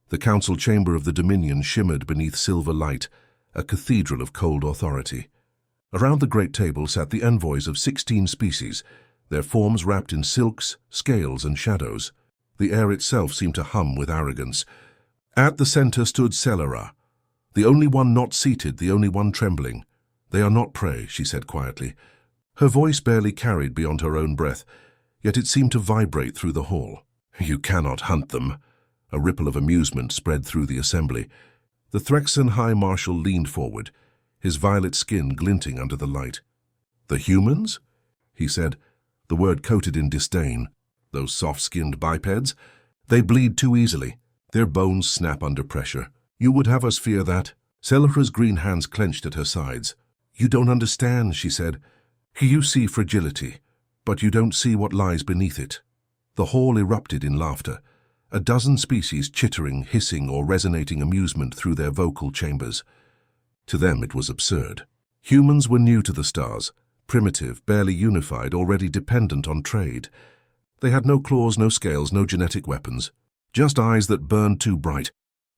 The council chamber of the Dominion shimmered beneath silver light, a cathedral of cold authority. Around the great table sat the envoys of 16 species, their forms wrapped in silks, scales, and shadows. The air itself seemed to hum with arrogance. At the center stood Selara, the only one not seated, the only one trembling. "They are not prey," she said quietly. Her voice barely carried beyond her own breath, yet it seemed to vibrate through the hall. "You cannot hunt them." A ripple of amusement spread through the assembly. The Threxan High Marshal leaned forward, his violet skin glinting under the light. "The humans?" he said, the word coated in disdain. "Those soft-skinned bipeds? They bleed too easily. Their bones snap under pressure. You would have us fear that?" Selara's green hands clenched at her sides. "You don't understand," she said. "You see fragility, but you don't see what lies beneath it." The hall erupted in laughter, a dozen species chittering, hissing, or resonating amusement through their vocal chambers. To them it was absurd. Humans were new to the stars, primitive, barely unified, already dependent on trade. They had no claws, no scales, no genetic weapons, just eyes that burned too bright.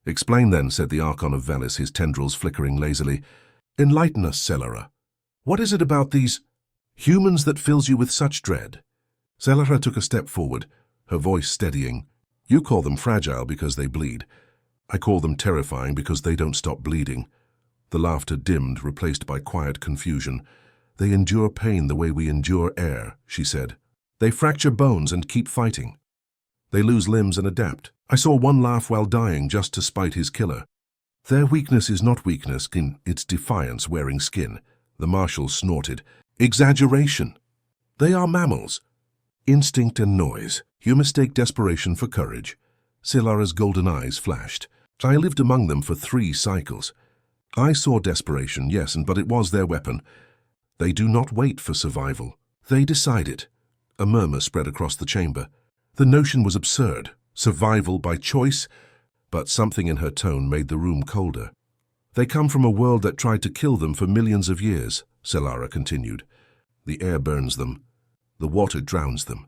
"Explain then," said the Archon of Velis, his tendrils flickering lazily. "Enlighten us, Selara. What is it about these humans that fills you with such dread?" Selara took a step forward, her voice steadying. "You call them fragile because they bleed. I call them terrifying because they don't stop bleeding." The laughter dimmed, replaced by quiet confusion. "They endure pain the way we endure air," she said. "They fracture bones and keep fighting. They lose limbs and adapt. I saw one laugh while dying just to spite his killer. Their weakness is not weakness, it's defiance wearing skin." The Marshal snorted. "Exaggeration. They are mammals. Instinct and noise. You mistake desperation for courage." Selara's golden eyes flashed. "I lived among them for 3 cycles. I saw desperation, yes, but it was their weapon. They do not wait for survival. They decide it." A murmur spread across the chamber. The notion was absurd. Survival by choice, but something in her tone made the room colder. "They come from a world that tried to kill them for millions of years," Selara continued. "The air burns them. The water drowns them.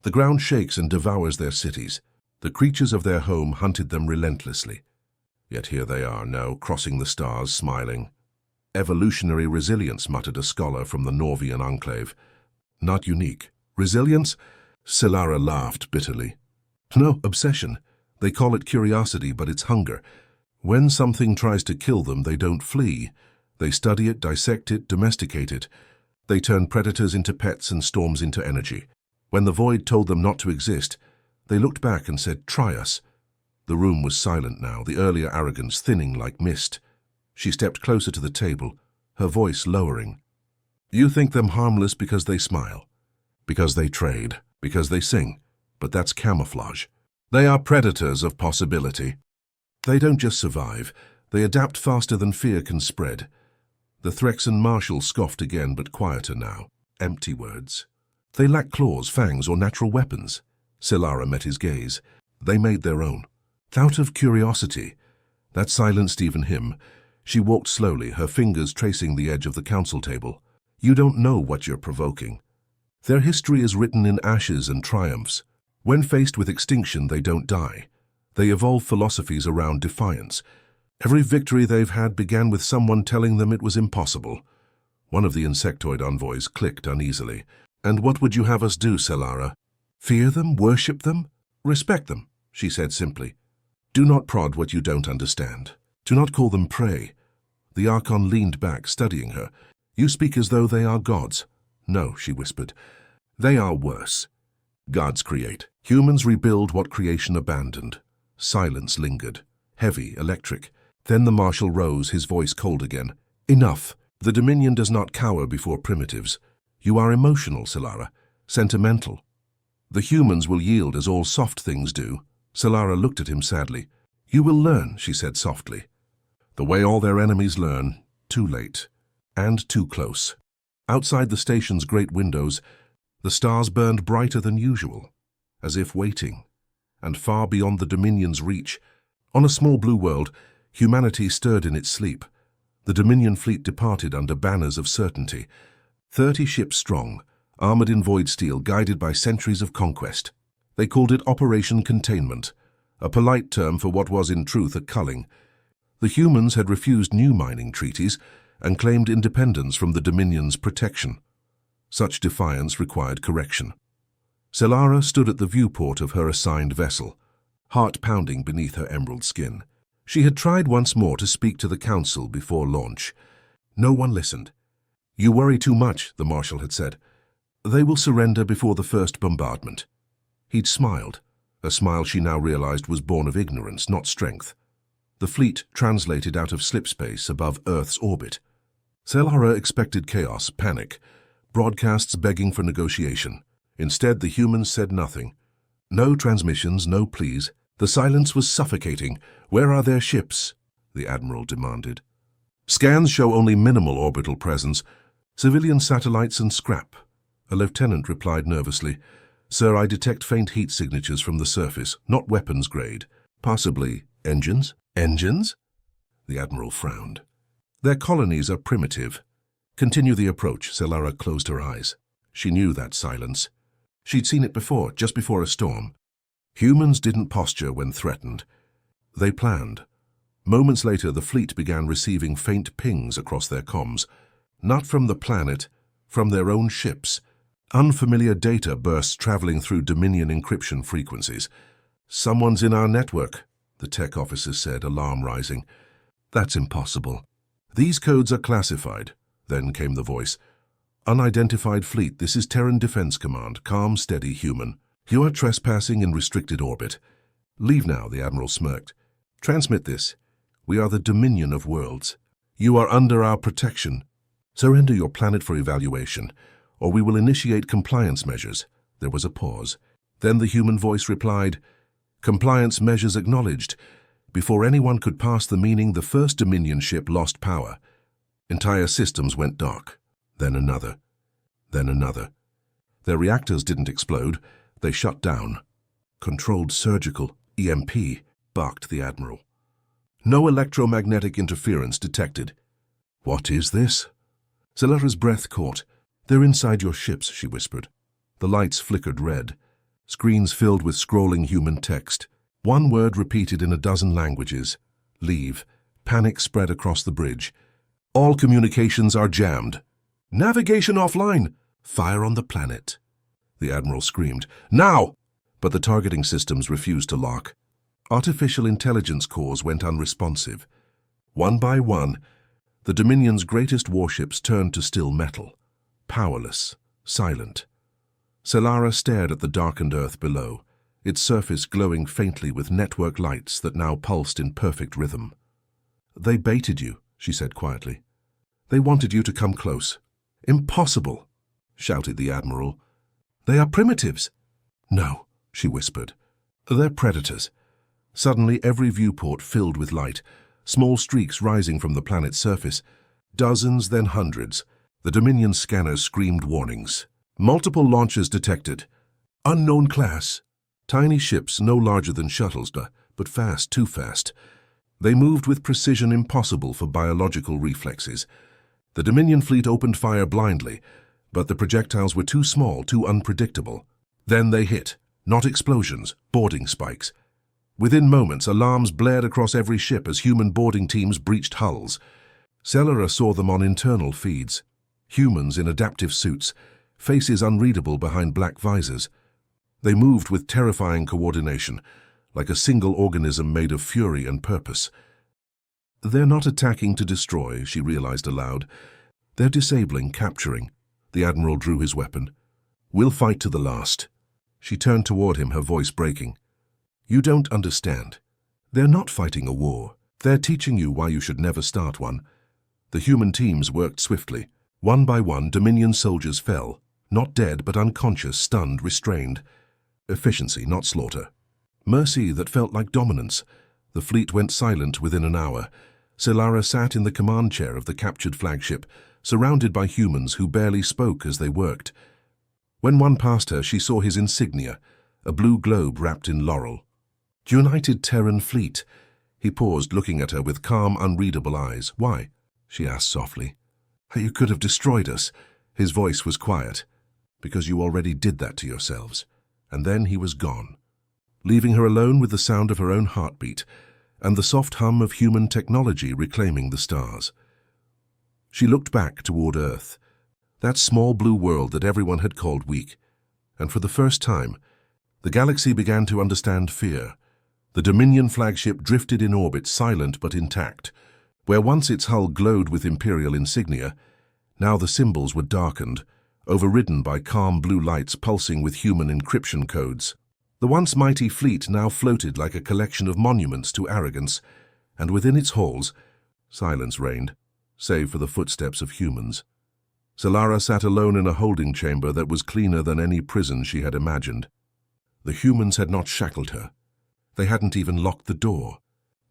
The ground shakes and devours their cities. The creatures of their home hunted them relentlessly. Yet here they are now, crossing the stars, smiling." "Evolutionary resilience," muttered a scholar from the Norvian enclave. "Not unique. Resilience?" Selara laughed bitterly. "No, obsession. They call it curiosity, but it's hunger. When something tries to kill them, they don't flee. They study it, dissect it, domesticate it. They turn predators into pets and storms into energy. When the void told them not to exist, they looked back and said, 'Try us.'" The room was silent now, the earlier arrogance thinning like mist. She stepped closer to the table, her voice lowering. "You think them harmless because they smile, because they trade, because they sing, but that's camouflage. They are predators of possibility. They don't just survive, they adapt faster than fear can spread." The Threxan Marshal scoffed again, but quieter now. Empty words. "They lack claws, fangs, or natural weapons." Selara met his gaze. "They made their own. Out of curiosity." That silenced even him. She walked slowly, her fingers tracing the edge of the council table. "You don't know what you're provoking. Their history is written in ashes and triumphs. When faced with extinction, they don't die. They evolve philosophies around defiance. Every victory they've had began with someone telling them it was impossible." One of the insectoid envoys clicked uneasily. "And what would you have us do, Selara? Fear them? Worship them? Respect them?" she said simply. "Do not prod what you don't understand. Do not call them prey." The Archon leaned back, studying her. "You speak as though they are gods." "No," she whispered. "They are worse. Gods create. Humans rebuild what creation abandoned." Silence lingered, heavy, electric. Then the Marshal rose, his voice cold again. "Enough. The Dominion does not cower before primitives. You are emotional, Selara. Sentimental. The humans will yield as all soft things do." Selara looked at him sadly. "You will learn," she said softly. "The way all their enemies learn, too late, and too close." Outside the station's great windows, the stars burned brighter than usual, as if waiting. And far beyond the Dominion's reach, on a small blue world, humanity stirred in its sleep. The Dominion fleet departed under banners of certainty. 30 ships strong, armored in void steel, guided by centuries of conquest. They called it Operation Containment. a polite term for what was in truth a culling. The humans had refused new mining treaties and claimed independence from the Dominion's protection. Such defiance required correction. Selara stood at the viewport of her assigned vessel, heart pounding beneath her emerald skin. She had tried once more to speak to the council before launch. No one listened. "You worry too much," the marshal had said. "They will surrender before the first bombardment." He'd smiled, a smile she now realized was born of ignorance, not strength. The fleet translated out of slipspace above Earth's orbit. Selara expected chaos, panic, broadcasts begging for negotiation. Instead, the humans said nothing. No transmissions, no pleas. The silence was suffocating. "Where are their ships?" the admiral demanded. "Scans show only minimal orbital presence. Civilian satellites and scrap." A lieutenant replied nervously. "Sir, I detect faint heat signatures from the surface, not weapons grade. Possibly engines?" "Engines?" The admiral frowned. "Their colonies are primitive." "Continue the approach." Selara closed her eyes. She knew that silence. She'd seen it before, just before a storm. Humans didn't posture when threatened. They planned. Moments later, the fleet began receiving faint pings across their comms. Not from the planet, from their own ships. Unfamiliar data bursts traveling through Dominion encryption frequencies. "Someone's in our network," the tech officer said, alarm rising. "That's impossible." "These codes are classified." Then came the voice. "Unidentified fleet, this is Terran Defense Command. Calm, steady, human. You are trespassing in restricted orbit." "Leave now," the admiral smirked. "Transmit this. We are the Dominion of worlds. You are under our protection. Surrender your planet for evaluation, or we will initiate compliance measures." There was a pause. Then the human voice replied, "Compliance measures acknowledged." Before anyone could pass the meaning, the first Dominion ship lost power. Entire systems went dark. Then another. Then another. Their reactors didn't explode. They shut down. "Controlled surgical, EMP," barked the admiral. "No electromagnetic interference detected." "What is this?" Zelara's breath caught. "They're inside your ships," she whispered. The lights flickered red. Screens filled with scrolling human text. One word repeated in a dozen languages. "Leave." Panic spread across the bridge. "All communications are jammed." "Navigation offline." "Fire on the planet." The admiral screamed. "Now!" But the targeting systems refused to lock. Artificial intelligence cores went unresponsive. One by one, the Dominion's greatest warships turned to still metal. Powerless, silent. Selara stared at the darkened Earth below, its surface glowing faintly with network lights that now pulsed in perfect rhythm. "They baited you," she said quietly. "They wanted you to come close." "Impossible!" shouted the admiral. "They are primitives." "No," she whispered. "They're predators." Suddenly, every viewport filled with light, small streaks rising from the planet's surface. Dozens, then hundreds. The Dominion scanners screamed warnings. "Multiple launches detected. Unknown class." Tiny ships no larger than shuttles, but fast, too fast. They moved with precision impossible for biological reflexes. The Dominion fleet opened fire blindly, but the projectiles were too small, too unpredictable. Then they hit. Not explosions, boarding spikes. Within moments, alarms blared across every ship as human boarding teams breached hulls. Selara saw them on internal feeds. Humans in adaptive suits, faces unreadable behind black visors. They moved with terrifying coordination, like a single organism made of fury and purpose. "They're not attacking to destroy," she realized aloud. "They're disabling, capturing." The admiral drew his weapon. "We'll fight to the last." She turned toward him, her voice breaking. "You don't understand. They're not fighting a war. They're teaching you why you should never start one." The human teams worked swiftly. One by one, Dominion soldiers fell. Not dead, but unconscious, stunned, restrained. Efficiency, not slaughter. Mercy that felt like dominance. The fleet went silent within an hour. Selara sat in the command chair of the captured flagship, surrounded by humans who barely spoke as they worked. When one passed her, she saw his insignia, a blue globe wrapped in laurel. "United Terran Fleet." He paused, looking at her with calm, unreadable eyes. "Why?" she asked softly. "You could have destroyed us." His voice was quiet. "Because you already did that to yourselves." And then he was gone. leaving her alone with the sound of her own heartbeat and the soft hum of human technology reclaiming the stars. She looked back toward Earth, that small blue world that everyone had called weak, and for the first time, the galaxy began to understand fear. The Dominion flagship drifted in orbit, silent but intact. Where once its hull glowed with Imperial insignia, now the symbols were darkened, overridden by calm blue lights pulsing with human encryption codes. The once mighty fleet now floated like a collection of monuments to arrogance, and within its halls, silence reigned, save for the footsteps of humans. Solara sat alone in a holding chamber that was cleaner than any prison she had imagined. The humans had not shackled her. They hadn't even locked the door.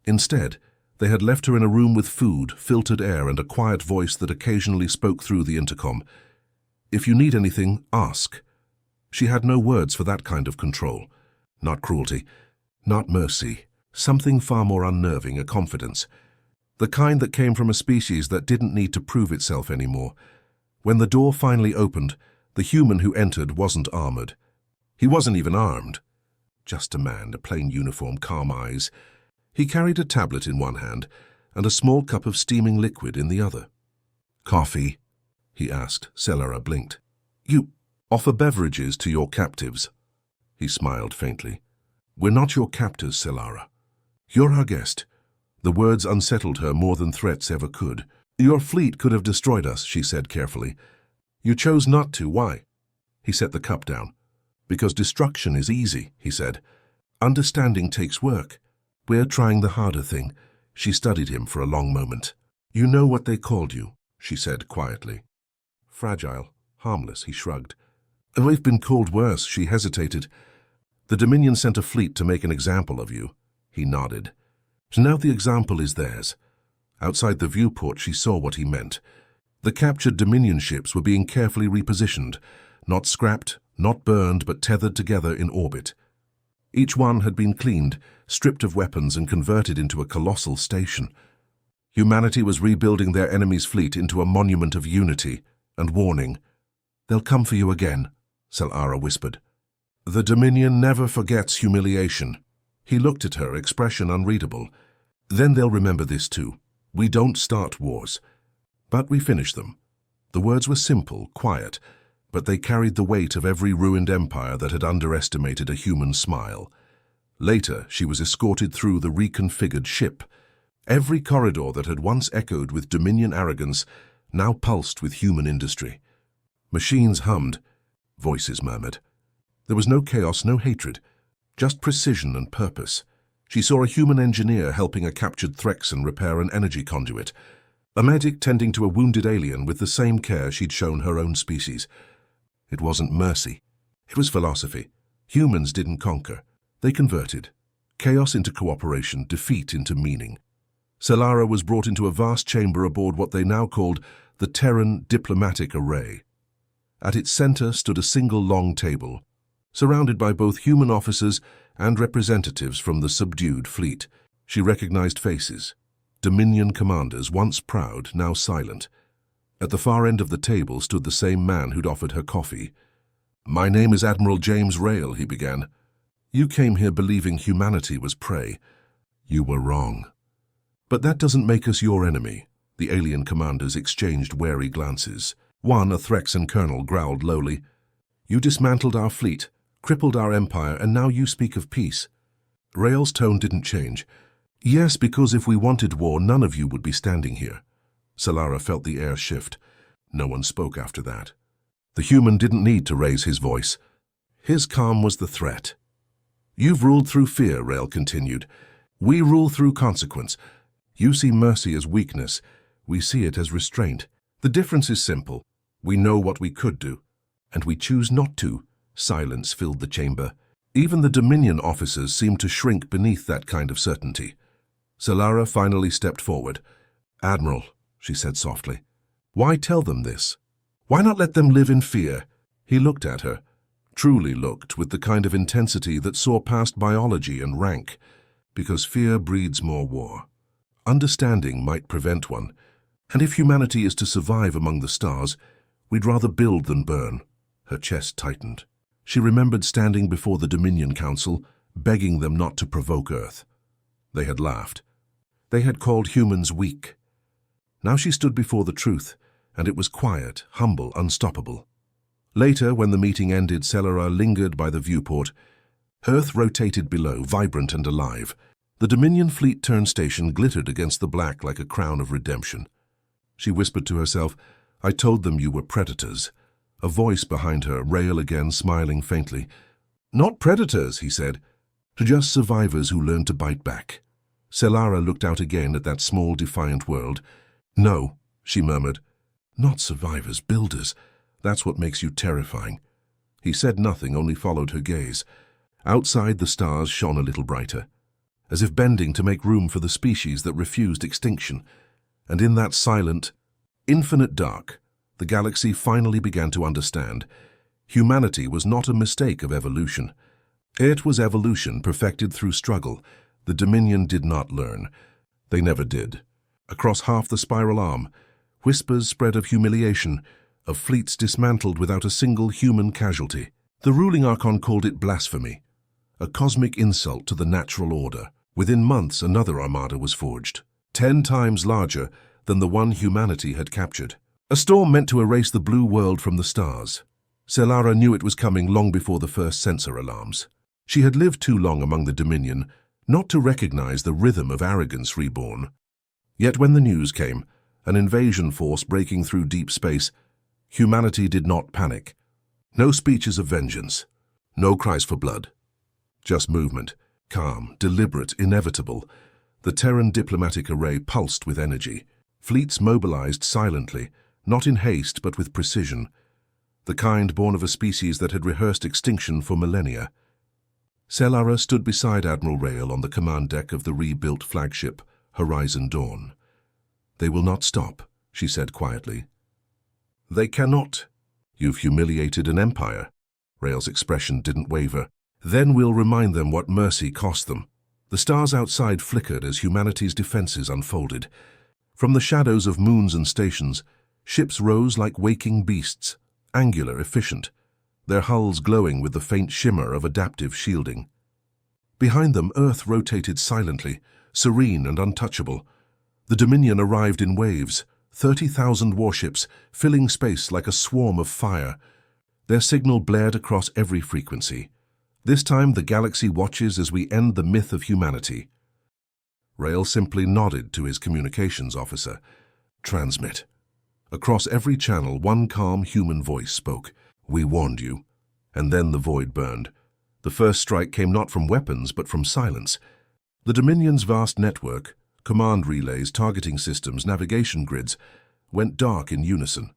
Instead, they had left her in a room with food, filtered air, and a quiet voice that occasionally spoke through the intercom. If you need anything, ask. She had no words for that kind of control. Not cruelty, not mercy, something far more unnerving, a confidence. The kind that came from a species that didn't need to prove itself anymore. When the door finally opened, the human who entered wasn't armored. He wasn't even armed. Just a man, a plain uniform, calm eyes. He carried a tablet in one hand and a small cup of steaming liquid in the other. "Coffee?" he asked. Solara blinked. "You offer beverages to your captives?" He smiled faintly. "We're not your captors, Solara. You're our guest." The words unsettled her more than threats ever could. "Your fleet could have destroyed us," she said carefully. "You chose not to. Why?" He set the cup down. "Because destruction is easy," he said. "Understanding takes work. We're trying the harder thing." She studied him for a long moment. "You know what they called you," she said quietly. "Fragile, harmless," he shrugged. "We've been called worse," she hesitated. "The Dominion sent a fleet to make an example of you." He nodded. "Now the example is theirs." Outside the viewport, she saw what he meant. The captured Dominion ships were being carefully repositioned, not scrapped, not burned, but tethered together in orbit. Each one had been cleaned, stripped of weapons, and converted into a colossal station. Humanity was rebuilding their enemy's fleet into a monument of unity and warning. "They'll come for you again," Solara whispered. "The Dominion never forgets humiliation." He looked at her, expression unreadable. "Then they'll remember this too. We don't start wars, but we finish them." The words were simple, quiet, but they carried the weight of every ruined empire that had underestimated a human smile. Later, she was escorted through the reconfigured ship. Every corridor that had once echoed with Dominion arrogance now pulsed with human industry. Machines hummed, voices murmured. There was no chaos, no hatred, just precision and purpose. She saw a human engineer helping a captured Threxan repair an energy conduit, a medic tending to a wounded alien with the same care she'd shown her own species. It wasn't mercy. It was philosophy. Humans didn't conquer. They converted. Chaos into cooperation, defeat into meaning. Solara was brought into a vast chamber aboard what they now called the Terran Diplomatic Array. At its center stood a single long table, surrounded by both human officers and representatives from the subdued fleet. She recognized faces. Dominion commanders, once proud, now silent. At the far end of the table stood the same man who'd offered her coffee. "My name is Admiral James Rail," he began. "You came here believing humanity was prey. You were wrong. But that doesn't make us your enemy." The alien commanders exchanged wary glances. One, a Threxan colonel, growled lowly. "You dismantled our fleet, crippled our empire, and now you speak of peace." Rail's tone didn't change. "Yes, because if we wanted war, none of you would be standing here." Solara felt the air shift. No one spoke after that. The human didn't need to raise his voice. His calm was the threat. "You've ruled through fear," Rail continued. "We rule through consequence. You see mercy as weakness. We see it as restraint. The difference is simple. We know what we could do, and we choose not to." Silence filled the chamber. Even the Dominion officers seemed to shrink beneath that kind of certainty. Solara finally stepped forward. "Admiral," she said softly, "why tell them this? Why not let them live in fear?" He looked at her, truly looked, with the kind of intensity that saw past biology and rank. Because fear breeds more war. Understanding might prevent one. And if humanity is to survive among the stars, we'd rather build than burn. Her chest tightened. She remembered standing before the Dominion Council, begging them not to provoke Earth. They had laughed. They had called humans weak. Now she stood before the truth, and it was quiet, humble, unstoppable. Later, when the meeting ended, Selara lingered by the viewport. Earth rotated below, vibrant and alive. The Dominion fleet turn station glittered against the black like a crown of redemption. She whispered to herself, "I told them you were predators." A voice behind her, Rael again, smiling faintly. "Not predators," he said, "just survivors who learned to bite back." Selara looked out again at that small, defiant world. "No," she murmured. "Not survivors, builders. That's what makes you terrifying." He said nothing, only followed her gaze. Outside, the stars shone a little brighter, as if bending to make room for the species that refused extinction. And in that silent, infinite dark, the galaxy finally began to understand. Humanity was not a mistake of evolution. It was evolution perfected through struggle. The Dominion did not learn. They never did. Across half the spiral arm, whispers spread of humiliation, of fleets dismantled without a single human casualty. The ruling Archon called it blasphemy, a cosmic insult to the natural order. Within months, another armada was forged, 10 times larger than the one humanity had captured. A storm meant to erase the blue world from the stars. Selara knew it was coming long before the first sensor alarms. She had lived too long among the Dominion not to recognize the rhythm of arrogance reborn. Yet when the news came, an invasion force breaking through deep space, humanity did not panic. No speeches of vengeance, no cries for blood. Just movement, calm, deliberate, inevitable. The Terran diplomatic array pulsed with energy. Fleets mobilized silently, not in haste but with precision, the kind born of a species that had rehearsed extinction for millennia. Selara stood beside Admiral Rael on the command deck of the rebuilt flagship, Horizon Dawn. "They will not stop," she said quietly. "They cannot. You've humiliated an empire." Rael's expression didn't waver. "Then we'll remind them what mercy cost them." The stars outside flickered as humanity's defenses unfolded. From the shadows of moons and stations, ships rose like waking beasts, angular, efficient, their hulls glowing with the faint shimmer of adaptive shielding. Behind them, Earth rotated silently, serene and untouchable. The Dominion arrived in waves, 30,000 warships, filling space like a swarm of fire. Their signal blared across every frequency. "This time the galaxy watches as we end the myth of humanity." Rael simply nodded to his communications officer. "Transmit." Across every channel, one calm human voice spoke. "We warned you." And then the void burned. The first strike came not from weapons, but from silence. The Dominion's vast network, command relays, targeting systems, navigation grids, went dark in unison.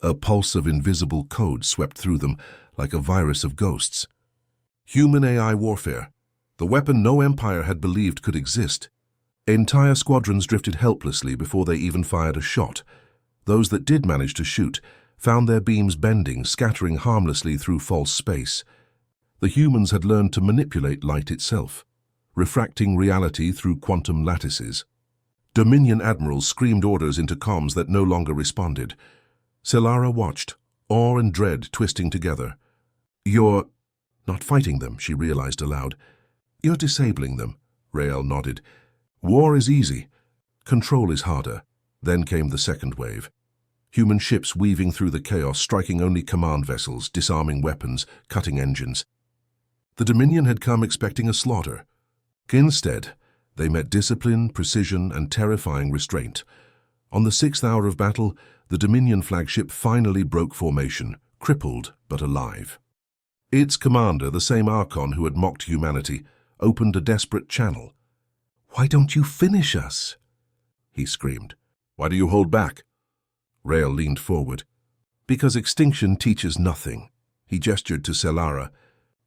A pulse of invisible code swept through them like a virus of ghosts. Human AI warfare, the weapon no empire had believed could exist. Entire squadrons drifted helplessly before they even fired a shot. Those that did manage to shoot found their beams bending, scattering harmlessly through false space. The humans had learned to manipulate light itself, refracting reality through quantum lattices. Dominion admirals screamed orders into comms that no longer responded. Selara watched, awe and dread twisting together. "You're not fighting them," she realized aloud. "You're disabling them," Rael nodded. "War is easy. Control is harder." Then came the second wave. Human ships weaving through the chaos, striking only command vessels, disarming weapons, cutting engines. The Dominion had come expecting a slaughter. Instead, they met discipline, precision, and terrifying restraint. On the 6th hour of battle, the Dominion flagship finally broke formation, crippled but alive. Its commander, the same Archon who had mocked humanity, opened a desperate channel. "Why don't you finish us?" he screamed. "Why do you hold back?" Rael leaned forward. "Because extinction teaches nothing." He gestured to Selara.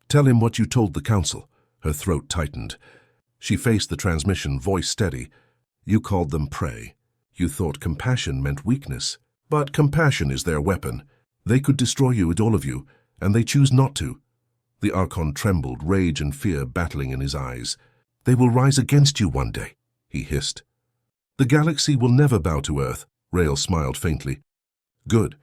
"Tell him what you told the Council." Her throat tightened. She faced the transmission, voice steady. "You called them prey. You thought compassion meant weakness. But compassion is their weapon. They could destroy you and all of you, and they choose not to." The Archon trembled, rage and fear battling in his eyes. "They will rise against you one day," he hissed. "The galaxy will never bow to Earth." Rael smiled faintly. "Good.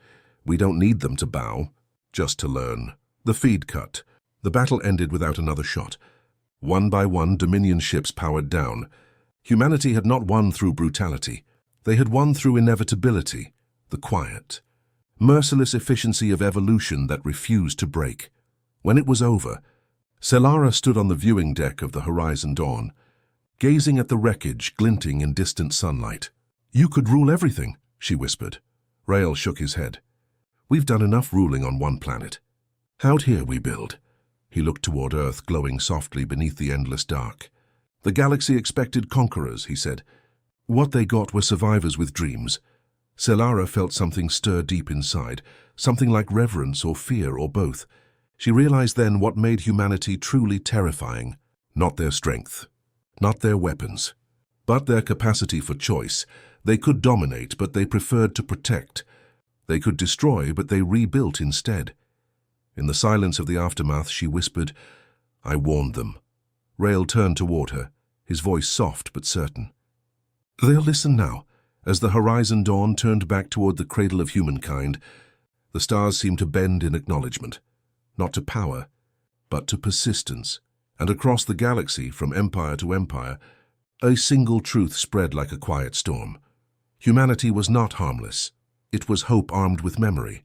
We don't need them to bow, just to learn." The feed cut. The battle ended without another shot. One by one, Dominion ships powered down. Humanity had not won through brutality. They had won through inevitability, the quiet, merciless efficiency of evolution that refused to break. When it was over, Selara stood on the viewing deck of the Horizon Dawn, gazing at the wreckage glinting in distant sunlight. "You could rule everything," she whispered. Rael shook his head. "We've done enough ruling on one planet. Out here we build." He looked toward Earth, glowing softly beneath the endless dark. "The galaxy expected conquerors," he said. "What they got were survivors with dreams." Selara felt something stir deep inside, something like reverence or fear or both. She realized then what made humanity truly terrifying. Not their strength, not their weapons, but their capacity for choice. They could dominate, but they preferred to protect. They could destroy, but they rebuilt instead. In the silence of the aftermath, she whispered, "I warned them." Rael turned toward her, his voice soft but certain. "They'll listen now." As the Horizon Dawn turned back toward the cradle of humankind, the stars seemed to bend in acknowledgement, not to power, but to persistence. And across the galaxy, from empire to empire, a single truth spread like a quiet storm. Humanity was not harmless. It was hope armed with memory.